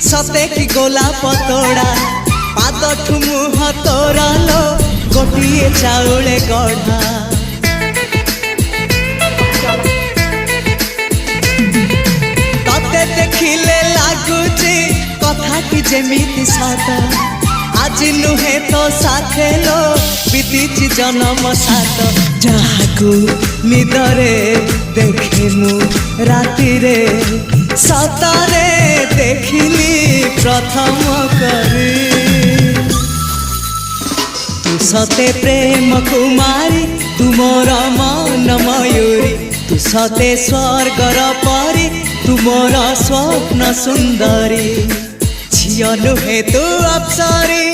सते कि गोलाप तोड़ा पाद मुह तोरा लो गोटे चाउले गढ़ा तते देखिले लगुची कथा कि जेमिति सत आज नुहे तो साथे लो बीतीची जन्म सात जहाकू निदरे देखे मु राति रे सतरे देखिली प्रथम करी तू सते प्रेम कुमारी तू मोर मन मयूरी तू सते स्वर्गर परी तू मोर स्वप्न सुंदरी झियो नुहे तू अप्सरी।